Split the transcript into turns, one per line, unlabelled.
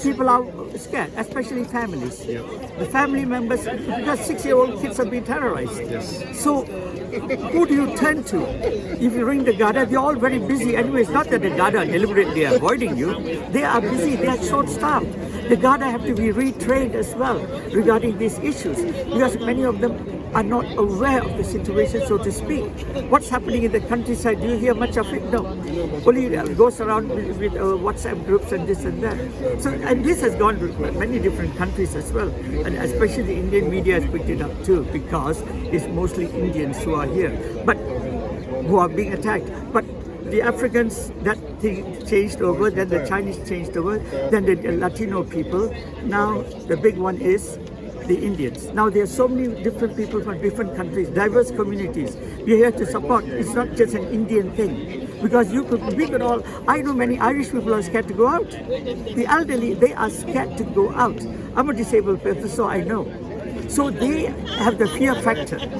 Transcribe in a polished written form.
people are scared, especially families. The family members, because 6-year-old kids are being terrorized. So who do you turn to? If you ring the Garda, they're all very busy anyway. It's not that the Garda are deliberately avoiding you. They are busy, they are short-staffed. The Garda have to be retrained as well regarding these issues, because many of them are not aware of the situation, so to speak. What's happening in the countryside, do you hear much of it? No. Only it goes around with WhatsApp groups and this and that. So, and this has gone to many different countries as well. And especially the Indian media has picked it up too, because it's mostly Indians who are here, but who are being attacked. But the Africans, that thing changed over, then the Chinese changed over, then the Latino people. Now the big one is the Indians. Now there are so many different people from different countries, diverse communities. We are here to support. It's not just an Indian thing. Because we could all, I know many Irish people are scared to go out. The elderly, they are scared to go out. I'm a disabled person, so I know. So they have the fear factor.